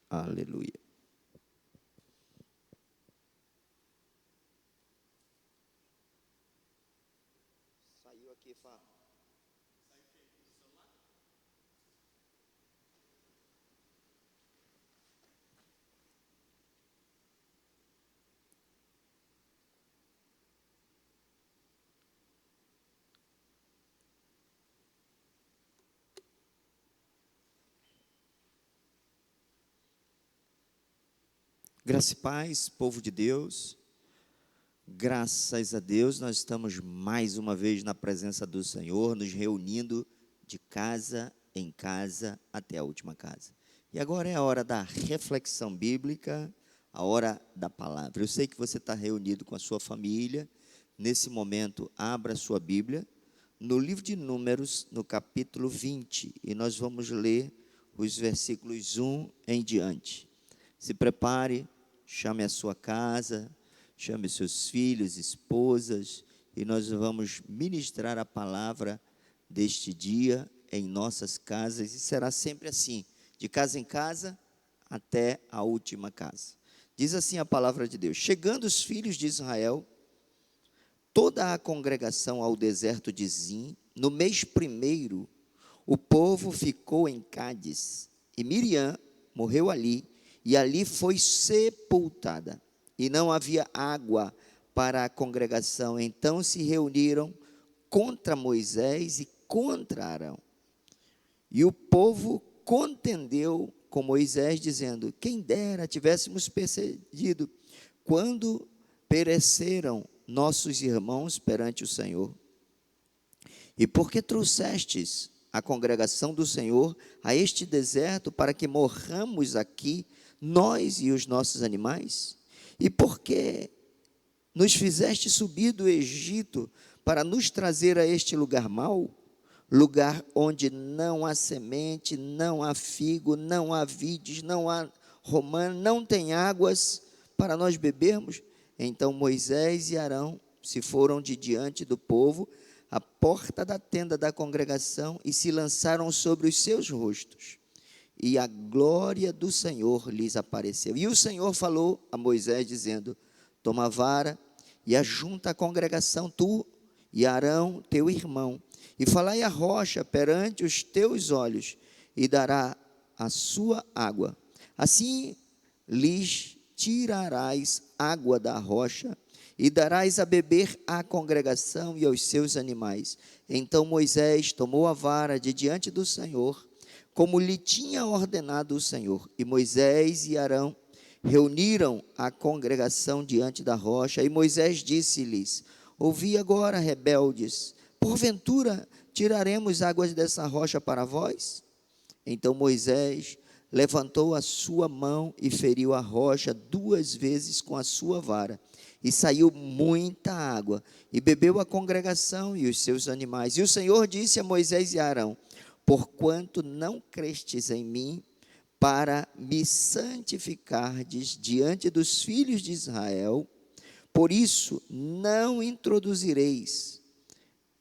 Aleluia. Saiu aqui, Fá. Graça e paz, povo de Deus, graças a Deus nós estamos mais uma vez na presença do Senhor, nos reunindo de casa em casa até a última casa. E agora é a hora da reflexão bíblica, a hora da palavra. Eu sei que você está reunido com a sua família, nesse momento abra a sua Bíblia, no livro de Números, no capítulo 20, e nós vamos ler os versículos 1 em diante. Se prepare. Chame a sua casa, chame seus filhos, esposas, e nós vamos ministrar a palavra deste dia em nossas casas, e será sempre assim, de casa em casa até a última casa. Diz assim a palavra de Deus: chegando os filhos de Israel, toda a congregação ao deserto de Zim, no mês primeiro, o povo ficou em Cádiz, e Miriam morreu ali, e ali foi sepultada, e não havia água para a congregação. Então se reuniram contra Moisés e contra Arão. E o povo contendeu com Moisés, dizendo: quem dera tivéssemos percebido quando pereceram nossos irmãos perante o Senhor. E por que trouxestes a congregação do Senhor a este deserto para que morramos aqui, nós e os nossos animais? E por que nos fizeste subir do Egito para nos trazer a este lugar mau? Lugar onde não há semente, não há figo, não há vides, não há romã, não tem águas para nós bebermos? Então Moisés e Arão se foram de diante do povo à porta da tenda da congregação e se lançaram sobre os seus rostos. E a glória do Senhor lhes apareceu. E o Senhor falou a Moisés, dizendo: toma a vara e ajunta a congregação, tu e Arão, teu irmão, e falai a rocha perante os teus olhos, e dará a sua água. Assim lhes tirarás água da rocha, e darás a beber à congregação e aos seus animais. Então Moisés tomou a vara de diante do Senhor, como lhe tinha ordenado o Senhor. E Moisés e Arão reuniram a congregação diante da rocha, e Moisés disse-lhes: ouvi agora, rebeldes, porventura tiraremos águas dessa rocha para vós? Então Moisés levantou a sua mão e feriu a rocha 2 vezes com a sua vara, e saiu muita água, e bebeu a congregação e os seus animais. E o Senhor disse a Moisés e a Arão: porquanto não crestes em mim, para me santificardes diante dos filhos de Israel, por isso não introduzireis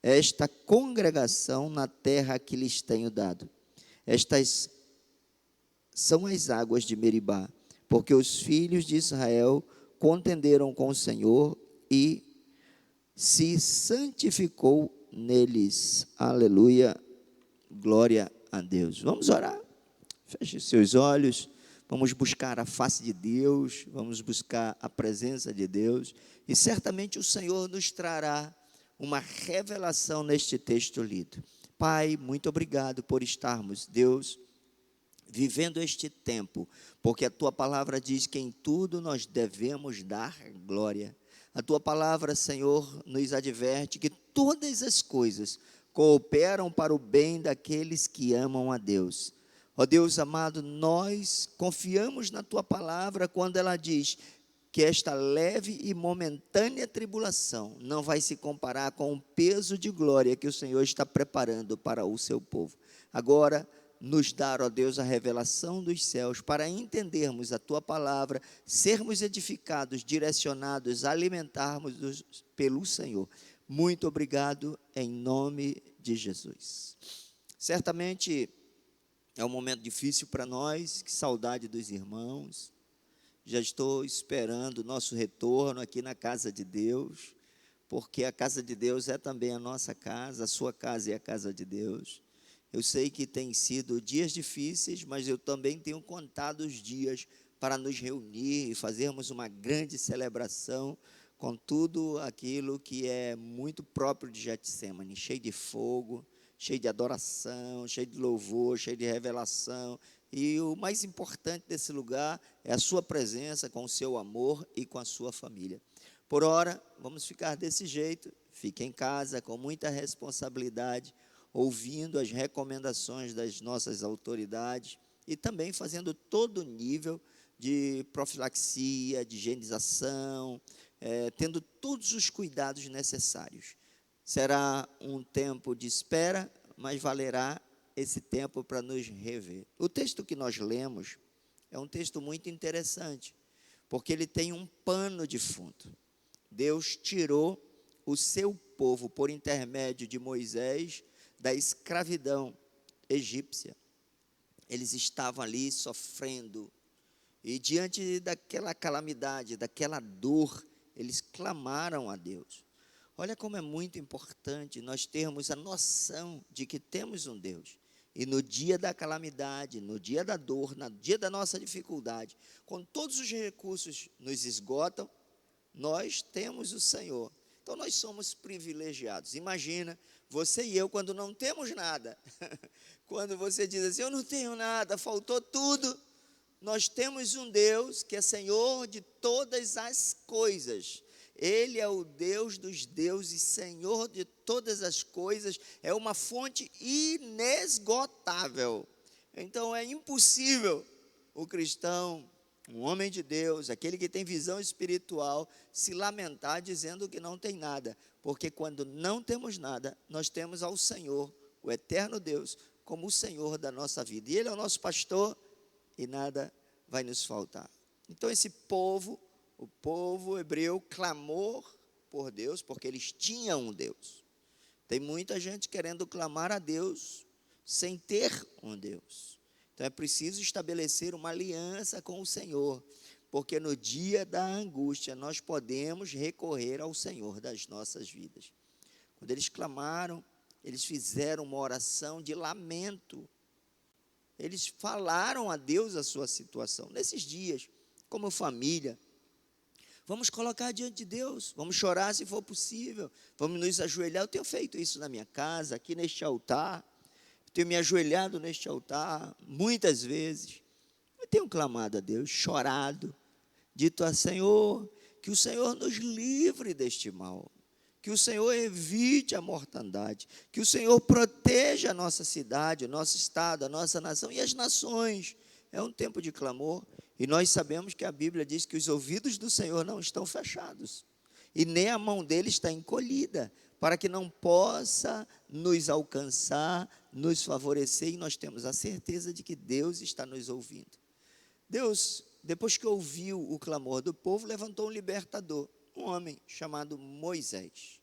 esta congregação na terra que lhes tenho dado. Estas são as águas de Meribá, porque os filhos de Israel contenderam com o Senhor e se santificou neles. Aleluia, glória a Deus. Vamos orar. Feche seus olhos. Vamos buscar a face de Deus, vamos buscar a presença de Deus, e certamente o Senhor nos trará uma revelação neste texto lido. Pai, muito obrigado por estarmos, Deus, vivendo este tempo, porque a Tua palavra diz que em tudo nós devemos dar glória. A Tua palavra, Senhor, nos adverte que todas as coisas cooperam para o bem daqueles que amam a Deus. Ó Deus amado, nós confiamos na Tua palavra quando ela diz que esta leve e momentânea tribulação não vai se comparar com o peso de glória que o Senhor está preparando para o seu povo. Agora, nos dar, ó Deus, a revelação dos céus, para entendermos a Tua palavra, sermos edificados, direcionados, alimentarmos pelo Senhor. Muito obrigado, em nome de Jesus. Certamente, É um momento difícil para nós, que saudade dos irmãos. Já estou esperando o nosso retorno aqui na casa de Deus, porque a casa de Deus é também a nossa casa, a sua casa é a casa de Deus. Eu sei que tem sido dias difíceis, mas eu também tenho contado os dias para nos reunir e fazermos uma grande celebração com tudo aquilo que é muito próprio de Getsêmani, cheio de fogo, cheio de adoração, cheio de louvor, cheio de revelação. E o mais importante desse lugar é a sua presença com o seu amor e com a sua família. Por ora, vamos ficar desse jeito. Fique em casa com muita responsabilidade, ouvindo as recomendações das nossas autoridades e também fazendo todo o nível de profilaxia, de higienização, tendo todos os cuidados necessários. Será um tempo de espera, mas valerá esse tempo para nos rever. O texto que nós lemos é um texto muito interessante, porque ele tem um pano de fundo. Deus tirou o seu povo, por intermédio de Moisés, da escravidão egípcia. Eles estavam ali sofrendo, e diante daquela calamidade, daquela dor, eles clamaram a Deus. Olha como é muito importante nós termos a noção de que temos um Deus. E no dia da calamidade, no dia da dor, no dia da nossa dificuldade, quando todos os recursos nos esgotam, nós temos o Senhor. Então nós somos privilegiados. Imagina você e eu quando não temos nada. Quando você diz assim, eu não tenho nada, faltou tudo. Nós temos um Deus que é Senhor de todas as coisas. Ele é o Deus dos deuses, Senhor de todas as coisas, é uma fonte inesgotável. Então é impossível o cristão, um homem de Deus, aquele que tem visão espiritual, se lamentar dizendo que não tem nada, porque quando não temos nada, nós temos ao Senhor, o eterno Deus, como o Senhor da nossa vida. E Ele é o nosso pastor e nada vai nos faltar. Então esse povo, o povo hebreu, clamou por Deus, porque eles tinham um Deus. Tem muita gente querendo clamar a Deus sem ter um Deus. Então é preciso estabelecer uma aliança com o Senhor, porque no dia da angústia nós podemos recorrer ao Senhor das nossas vidas. Quando eles clamaram, eles fizeram uma oração de lamento. Eles falaram a Deus a sua situação. Nesses dias, como família, vamos colocar diante de Deus, vamos chorar se for possível, vamos nos ajoelhar. Eu tenho feito isso na minha casa, aqui neste altar, eu tenho me ajoelhado neste altar muitas vezes, eu tenho clamado a Deus, chorado, dito a Senhor, que o Senhor nos livre deste mal, que o Senhor evite a mortandade, que o Senhor proteja a nossa cidade, o nosso estado, a nossa nação e as nações. É um tempo de clamor. E nós sabemos que a Bíblia diz que os ouvidos do Senhor não estão fechados, e nem a mão dele está encolhida, para que não possa nos alcançar, nos favorecer, e nós temos a certeza de que Deus está nos ouvindo. Deus, depois que ouviu o clamor do povo, levantou um libertador, um homem chamado Moisés.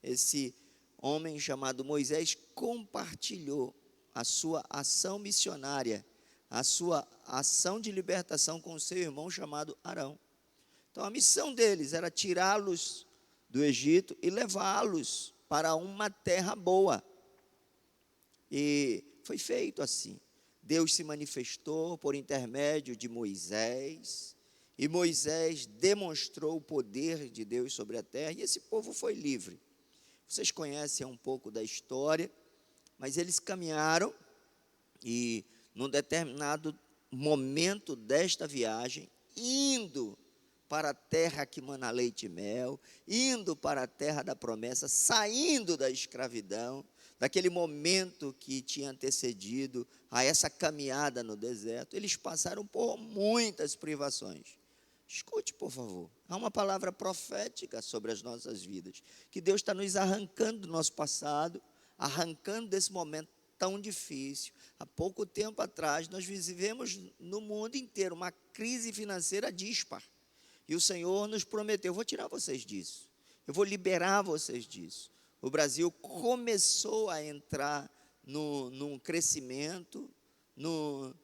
Esse homem chamado Moisés compartilhou a sua ação missionária, a sua ação de libertação com o seu irmão chamado Arão. Então a missão deles era tirá-los do Egito e levá-los para uma terra boa. E foi feito assim. Deus se manifestou por intermédio de Moisés, e Moisés demonstrou o poder de Deus sobre a terra, e esse povo foi livre. Vocês conhecem um pouco da história, mas eles caminharam, e num determinado momento desta viagem, indo para a terra que mana leite e mel, indo para a terra da promessa, saindo da escravidão, daquele momento que tinha antecedido a essa caminhada no deserto, eles passaram por muitas privações. Escute, por favor, há uma palavra profética sobre as nossas vidas, que Deus está nos arrancando do nosso passado, arrancando desse momento tão difícil. Há pouco tempo atrás, nós vivemos no mundo inteiro uma crise financeira díspar, e o Senhor nos prometeu, eu vou tirar vocês disso, eu vou liberar vocês disso. O Brasil começou a entrar num crescimento,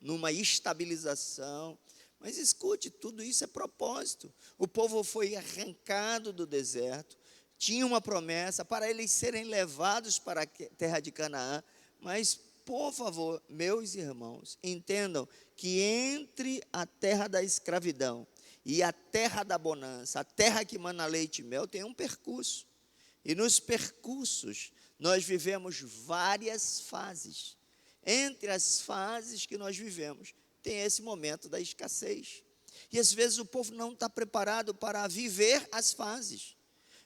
numa estabilização. Mas escute, tudo isso é propósito. O povo foi arrancado do deserto, tinha uma promessa para eles serem levados para a terra de Canaã, mas, por favor, meus irmãos, entendam que entre a terra da escravidão e a terra da bonança, a terra que mana leite e mel, tem um percurso. E nos percursos, nós vivemos várias fases. Entre as fases que nós vivemos, tem esse momento da escassez. E às vezes o povo não está preparado para viver as fases,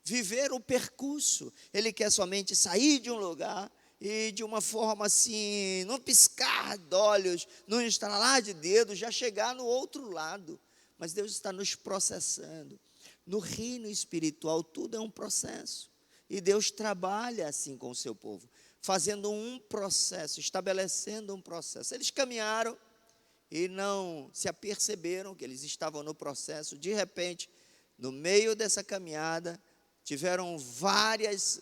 viver o percurso. Ele quer somente sair de um lugar e de uma forma assim, num piscar de olhos, num estralar de dedos, já chegar no outro lado. Mas Deus está nos processando. No reino espiritual, tudo é um processo. E Deus trabalha assim com o seu povo, fazendo um processo, estabelecendo um processo. Eles caminharam e não se aperceberam que eles estavam no processo. De repente, no meio dessa caminhada, tiveram vários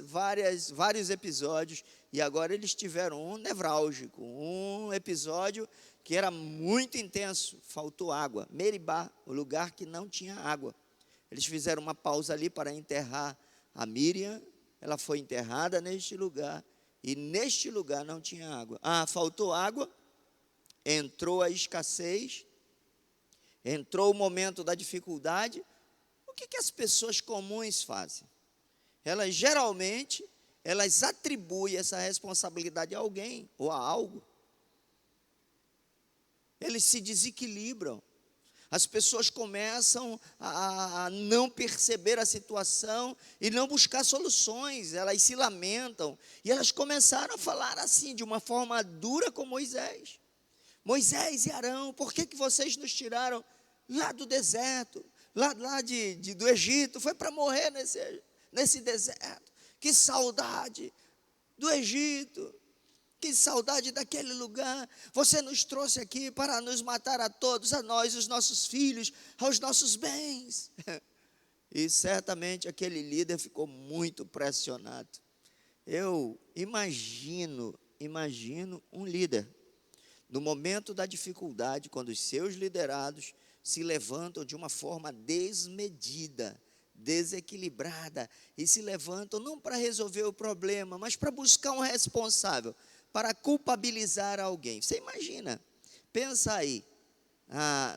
episódios, e agora eles tiveram um nevrálgico, um episódio que era muito intenso. Faltou água. Meribá, o lugar que não tinha água. Eles fizeram uma pausa ali para enterrar a Míriam. Ela foi enterrada neste lugar, e neste lugar não tinha água. Faltou água, entrou a escassez, entrou o momento da dificuldade. O que as pessoas comuns fazem? Elas geralmente, elas atribuem essa responsabilidade a alguém ou a algo. Eles se desequilibram. As pessoas começam a não perceber a situação e não buscar soluções. Elas se lamentam. E elas começaram a falar assim, de uma forma dura com Moisés. Moisés e Arão, por que vocês nos tiraram lá do deserto, lá do Egito? Foi para morrer nesse deserto. Que saudade do Egito. Que saudade daquele lugar. Você nos trouxe aqui para nos matar a todos, a nós, os nossos filhos, aos nossos bens. E certamente aquele líder ficou muito pressionado. Eu imagino um líder, no momento da dificuldade, quando os seus liderados se levantam de uma forma desmedida, desequilibrada, e se levantam não para resolver o problema, mas para buscar um responsável, para culpabilizar alguém. Você imagina, pensa aí,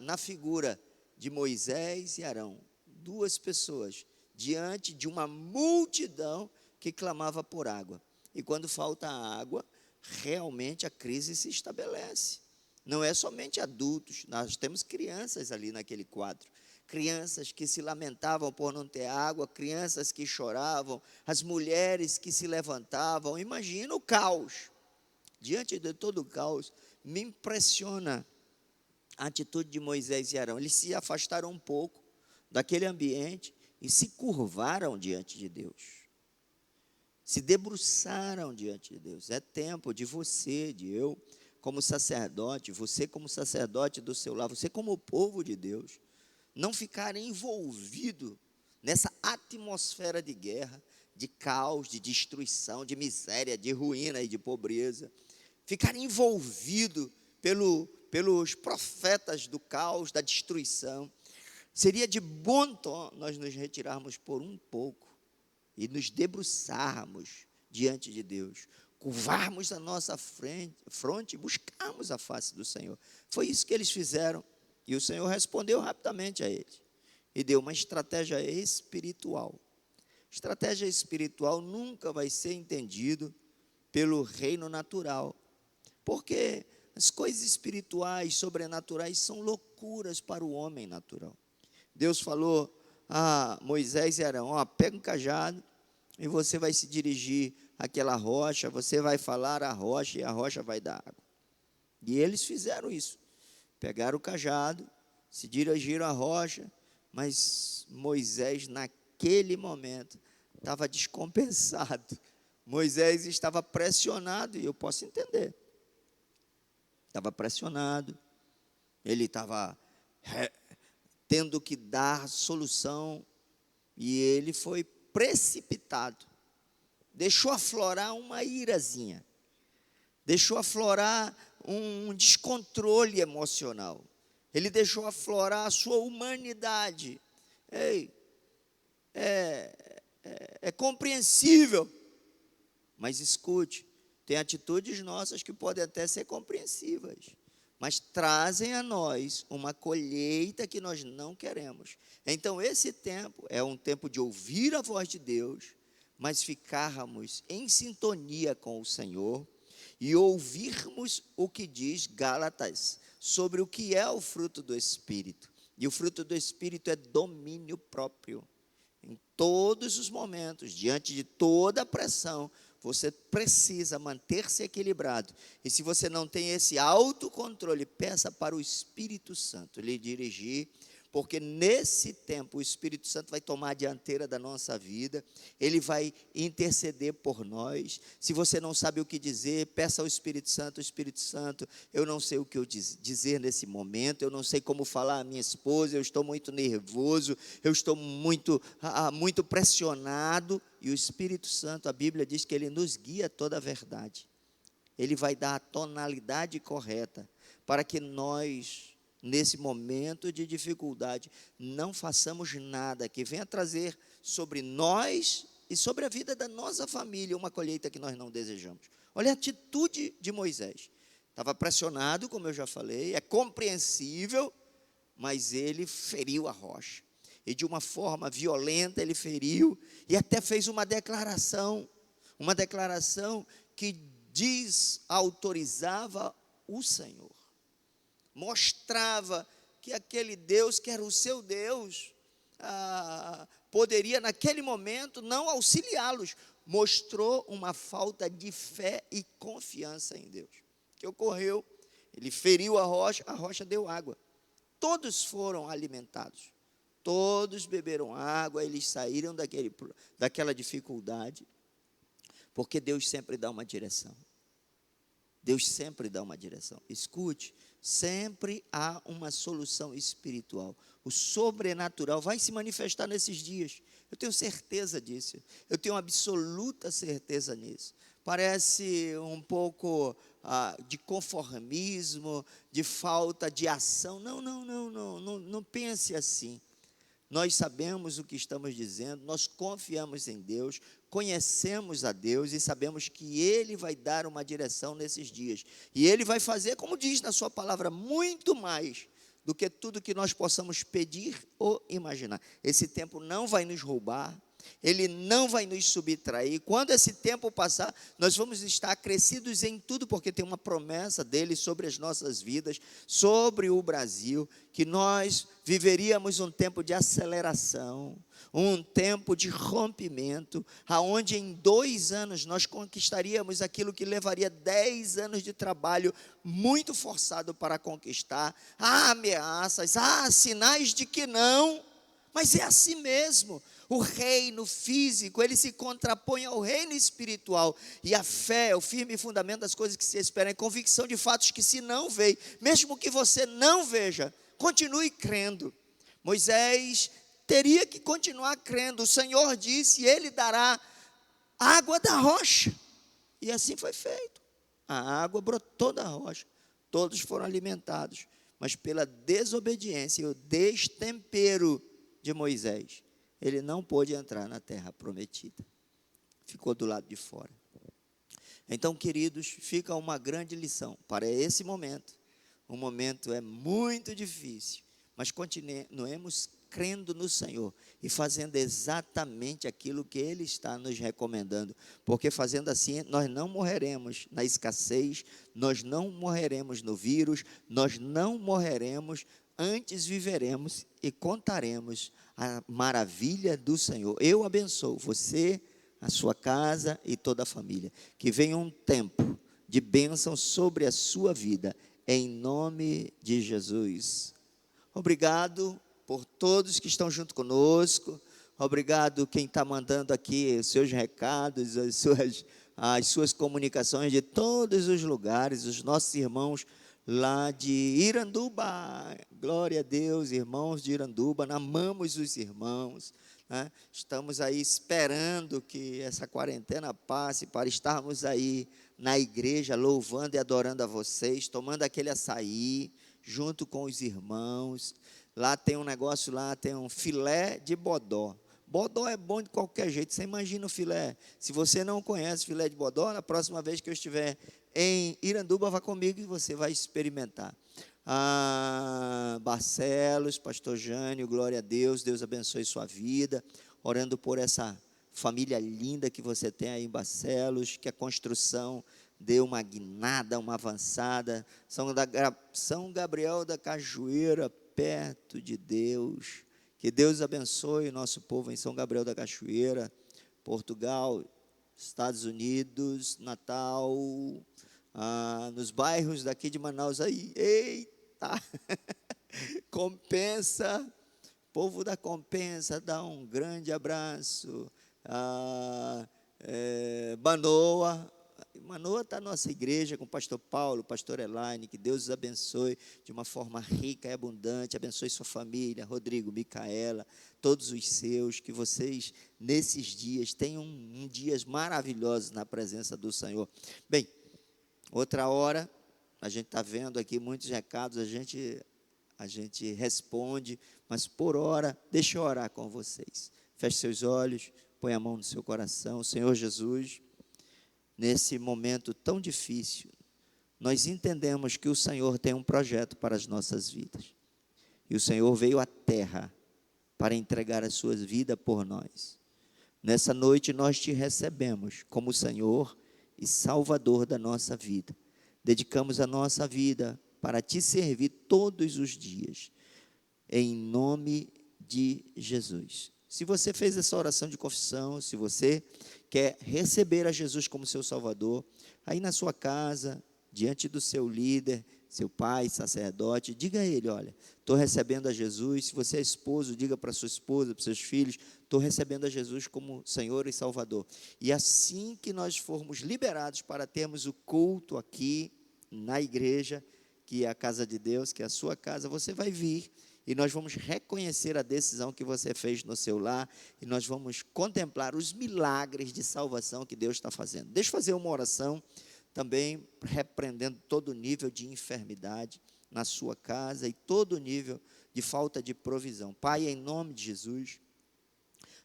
na figura de Moisés e Arão, duas pessoas, diante de uma multidão que clamava por água. E quando falta água, realmente a crise se estabelece. Não é somente adultos, nós temos crianças ali naquele quadro. Crianças que se lamentavam por não ter água, crianças que choravam, as mulheres que se levantavam. Imagina o caos. Diante de todo o caos, me impressiona a atitude de Moisés e Arão. Eles se afastaram um pouco daquele ambiente e se curvaram diante de Deus. Se debruçaram diante de Deus. É tempo de você, de eu, como sacerdote, você como sacerdote do seu lar, você como povo de Deus, não ficar envolvido nessa atmosfera de guerra, de caos, de destruição, de miséria, de ruína e de pobreza. Ficar envolvido pelos profetas do caos, da destruição. Seria de bom tom nós nos retirarmos por um pouco e nos debruçarmos diante de Deus, curvarmos a nossa fronte e buscarmos a face do Senhor. Foi isso que eles fizeram, e o Senhor respondeu rapidamente a eles, e deu uma estratégia espiritual. Estratégia espiritual nunca vai ser entendido pelo reino natural, porque as coisas espirituais, sobrenaturais, são loucuras para o homem natural. Deus falou a Moisés e Arão: pega um cajado e você vai se dirigir àquela rocha, você vai falar à rocha e a rocha vai dar água. E eles fizeram isso, pegaram o cajado, se dirigiram à rocha, mas Moisés naquele momento estava descompensado. Moisés estava pressionado, e eu posso entender. Estava pressionado, ele estava tendo que dar solução, e ele foi precipitado, deixou aflorar uma irazinha, deixou aflorar um descontrole emocional. Ele deixou aflorar a sua humanidade. Ei, é compreensível, mas escute, tem atitudes nossas que podem até ser compreensíveis, mas trazem a nós uma colheita que nós não queremos. Então esse tempo é um tempo de ouvir a voz de Deus, mas ficarmos em sintonia com o Senhor e ouvirmos o que diz Gálatas sobre o que é o fruto do Espírito. E o fruto do Espírito é domínio próprio. Em todos os momentos, diante de toda a pressão, você precisa manter-se equilibrado. E se você não tem esse autocontrole, peça para o Espírito Santo lhe dirigir, porque nesse tempo o Espírito Santo vai tomar a dianteira da nossa vida, ele vai interceder por nós. Se você não sabe o que dizer, peça ao Espírito Santo, eu não sei o que eu dizer nesse momento, eu não sei como falar à minha esposa, eu estou muito nervoso, eu estou muito pressionado, e o Espírito Santo, a Bíblia diz que ele nos guia a toda a verdade, ele vai dar a tonalidade correta, para que nós, nesse momento de dificuldade, não façamos nada que venha trazer sobre nós e sobre a vida da nossa família uma colheita que nós não desejamos. Olha a atitude de Moisés. Estava pressionado, como eu já falei, é compreensível, mas ele feriu a rocha. E de uma forma violenta ele feriu, e até fez uma declaração que desautorizava o Senhor. Mostrava que aquele Deus, que era o seu Deus, poderia naquele momento não auxiliá-los. Mostrou uma falta de fé e confiança em Deus. O que ocorreu? Ele feriu a rocha deu água. Todos foram alimentados, todos beberam água, eles saíram daquela dificuldade, porque Deus sempre dá uma direção. Deus sempre dá uma direção. Escute, sempre há uma solução espiritual. O sobrenatural vai se manifestar nesses dias. Eu tenho certeza disso. Eu tenho absoluta certeza nisso. Parece um pouco de conformismo, de falta de ação. Não pense assim. Nós sabemos o que estamos dizendo, nós confiamos em Deus, conhecemos a Deus e sabemos que Ele vai dar uma direção nesses dias. E Ele vai fazer, como diz na sua palavra, muito mais do que tudo que nós possamos pedir ou imaginar. Esse tempo não vai nos roubar, ele não vai nos subtrair. Quando esse tempo passar, nós vamos estar crescidos em tudo, porque tem uma promessa dele sobre as nossas vidas, sobre o Brasil, que nós viveríamos um tempo de aceleração, um tempo de rompimento, aonde em 2 anos nós conquistaríamos aquilo que levaria 10 anos de trabalho muito forçado para conquistar. Há ameaças, há sinais de que não, mas é assim mesmo. O reino físico, ele se contrapõe ao reino espiritual, e a fé é o firme fundamento das coisas que se esperam, é convicção de fatos que se não veem, mesmo que você não veja, continue crendo. Moisés teria que continuar crendo. O Senhor disse, ele dará água da rocha, e assim foi feito. A água brotou da rocha, todos foram alimentados, mas pela desobediência e o destempero de Moisés, ele não pôde entrar na terra prometida, ficou do lado de fora. Então, queridos, fica uma grande lição para esse momento. O momento é muito difícil, mas continuemos crendo no Senhor e fazendo exatamente aquilo que Ele está nos recomendando, porque fazendo assim, nós não morreremos na escassez, nós não morreremos no vírus, nós não morreremos, antes viveremos e contaremos a maravilha do Senhor. Eu abençoo você, a sua casa e toda a família. Que venha um tempo de bênção sobre a sua vida, em nome de Jesus. Obrigado por todos que estão junto conosco. Obrigado quem está mandando aqui os seus recados, as suas comunicações de todos os lugares, os nossos irmãos lá de Iranduba. Glória a Deus, irmãos de Iranduba, amamos os irmãos, né? Estamos aí esperando que essa quarentena passe para estarmos aí na igreja louvando e adorando a vocês, tomando aquele açaí junto com os irmãos. Lá tem um negócio, lá tem um filé de bodó. Bodó é bom de qualquer jeito. Você imagina o filé. Se você não conhece filé de bodó, na próxima vez que eu estiver em Iranduba, vá comigo e você vai experimentar. Barcelos, pastor Jânio, glória a Deus, Deus abençoe sua vida, orando por essa família linda que você tem aí em Barcelos, que a construção deu uma guinada, uma avançada. São Gabriel da Cachoeira, perto de Deus. Que Deus abençoe o nosso povo em São Gabriel da Cachoeira, Portugal, Estados Unidos, Natal, nos bairros daqui de Manaus aí. Eita! Compensa, povo da Compensa, dá um grande abraço. Manoa está a nossa igreja com o pastor Paulo, pastor Elaine, que Deus os abençoe de uma forma rica e abundante, abençoe sua família, Rodrigo, Micaela, todos os seus, que vocês nesses dias tenham dias maravilhosos na presença do Senhor. Bem, outra hora, a gente está vendo aqui muitos recados, a gente responde, mas por hora, deixa eu orar com vocês. Feche seus olhos, põe a mão no seu coração. Senhor Jesus, nesse momento tão difícil, nós entendemos que o Senhor tem um projeto para as nossas vidas. E o Senhor veio à terra para entregar a sua vida por nós. Nessa noite nós te recebemos como Senhor e Salvador da nossa vida. Dedicamos a nossa vida para te servir todos os dias, em nome de Jesus. Se você fez essa oração de confissão, se você quer receber a Jesus como seu Salvador, aí na sua casa, diante do seu líder, seu pai, sacerdote, diga a ele, olha, estou recebendo a Jesus. Se você é esposo, diga para sua esposa, para seus filhos, estou recebendo a Jesus como Senhor e Salvador. E assim que nós formos liberados para termos o culto aqui na igreja, que é a casa de Deus, que é a sua casa, você vai vir e nós vamos reconhecer a decisão que você fez no seu lar e nós vamos contemplar os milagres de salvação que Deus está fazendo. Deixa eu fazer uma oração também repreendendo todo nível de enfermidade na sua casa e todo nível de falta de provisão. Pai, em nome de Jesus,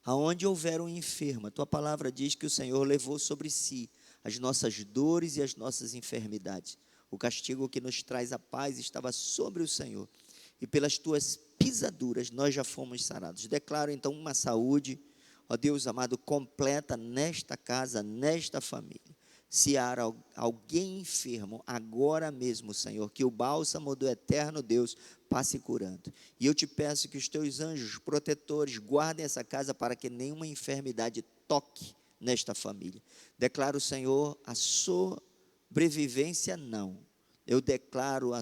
aonde houver um enfermo, a tua palavra diz que o Senhor levou sobre si as nossas dores e as nossas enfermidades. O castigo que nos traz a paz estava sobre o Senhor, e pelas tuas pisaduras nós já fomos sarados. Declaro então uma saúde, ó Deus amado, completa nesta casa, nesta família. Se há alguém enfermo, agora mesmo, Senhor, que o bálsamo do eterno Deus passe curando. E eu te peço que os teus anjos protetores guardem essa casa para que nenhuma enfermidade toque nesta família. Declaro, Senhor, a sobrevivência não. Eu declaro a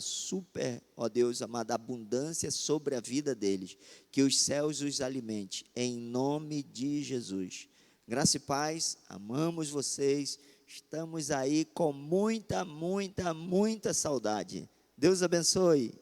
ó Deus amado, abundância sobre a vida deles. Que os céus os alimente, em nome de Jesus. Graça e paz, amamos vocês. Estamos aí com muita, muita, muita saudade. Deus abençoe.